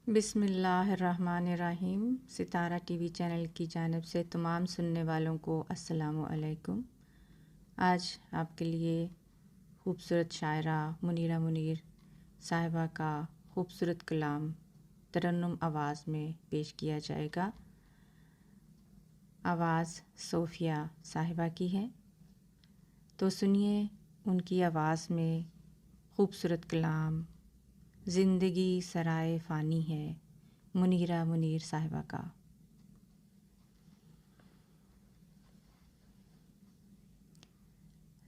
बिस्मिल्लाहिर्रहमानिर्रहीम। सितारा TV channel की जानिब से तमाम सुनने वालों को अस्सलामु अलैकुम। आज आपके लिए खूबसूरत शायरा मुनीरा मुनीर साहिबा का खूबसूरत कलाम तरन्नुम आवाज़ में पेश किया जाएगा। आवाज़ सोफिया साहिबा की है, तो सुनिए उनकी आवाज़ में खूबसूरत कलाम ज़िंदगी सराय फ़ानी है, मुनीरा मुनीर साहिबा का।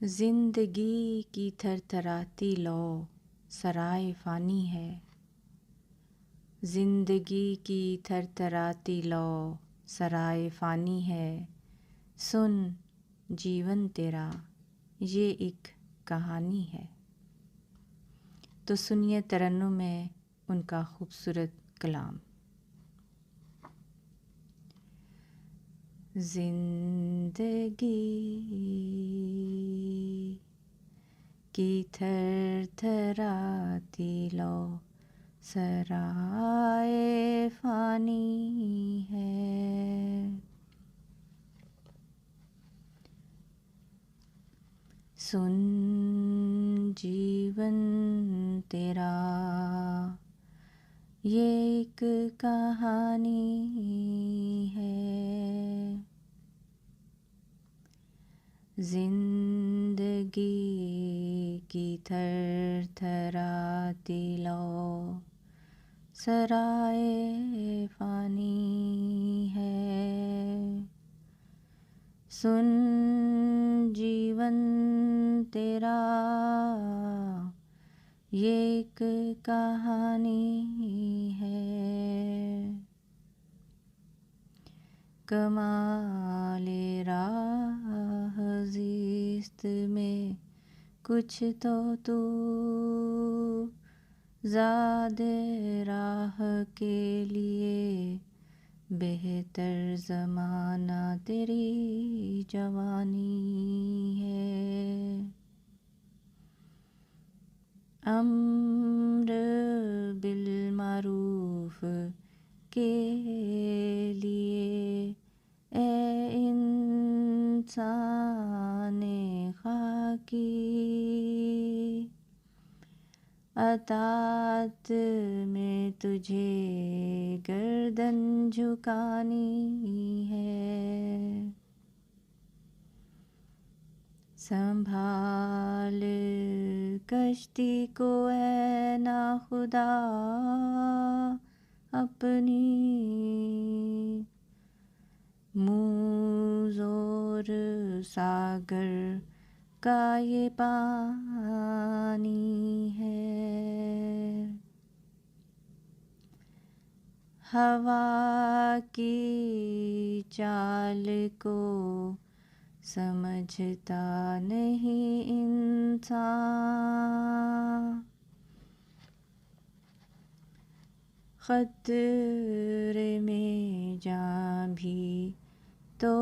ज़िंदगी की थरथराती लौ सराय फ़ानी है, ज़िंदगी की थरथराती लौ सराय फ़ानी है। सुन जीवन तेरा ये एक कहानी है। तो सुनिए तरन्नुम में उनका खूबसूरत कलाम। ज़िंदगी की थरथराती लौ सराय फ़ानी है। सुन जीवन तेरा ये एक कहानी है। ज़िंदगी की थरथराती लौ सराय फ़ानी है। सुन जीवन तेरा ये एक कहानी है। कमाले राह ज़िस्त में कुछ तो तू ज़ादे राह के लिए बेहतर ज़माना तेरी जवानी है। अम्र बिल मारूफ के लिए ए इंसाने खाकी अतात में तुझे गर्दन झुकानी है। संभाल कश्ती को ऐ नाखुदा अपनी, मुँह ज़ोर सागर का ये पानी है। हवा की चाल को समझता नहीं इंसान, खतरे में जान भी तो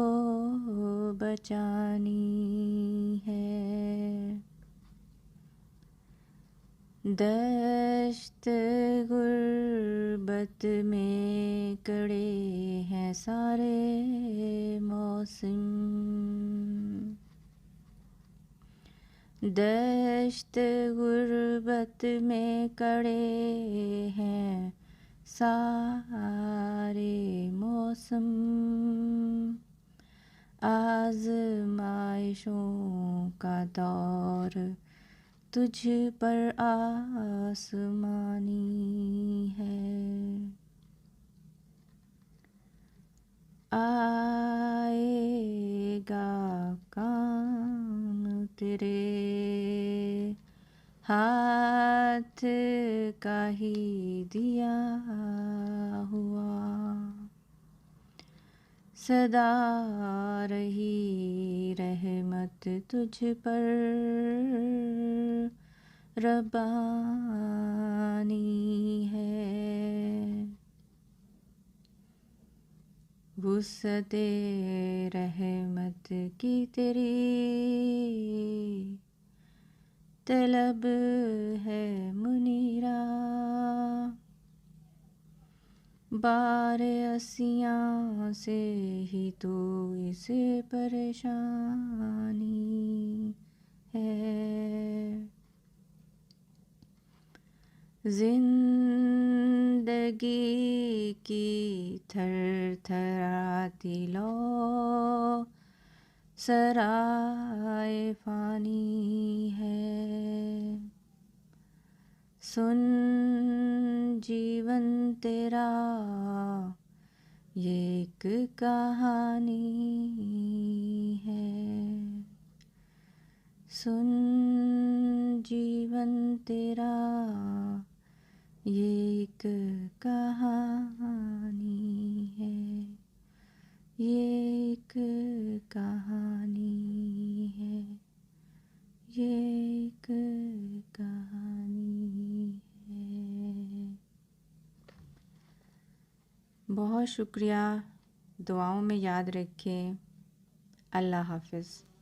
बचानी है। दश्त गुर्बत में कड़े हैं सारे मौसम, दश्त गुर्बत में कड़े हैं सारे मौसम। आज़माइशों का दौर तुझ पर आसमानी है। आएगा काम तेरे हाथ का ही दिया हुआ, सदा रही रहमत तुझ पर रब्बानी है। वुसअते रहमत की तेरी तलब है मुनीरा, बारे असियाँ से ही तो इसे परेशानी है। जिंदगी की थरथराती लो सराय फानी है। सुन जीवन तेरा ये एक कहानी है। सुन जीवन तेरा ये एक कहानी है। ये एक कहानी है। ये एक कहानी है। बहुत शुक्रिया। दुआओं में याद रखें। अल्लाह हाफ़िज़।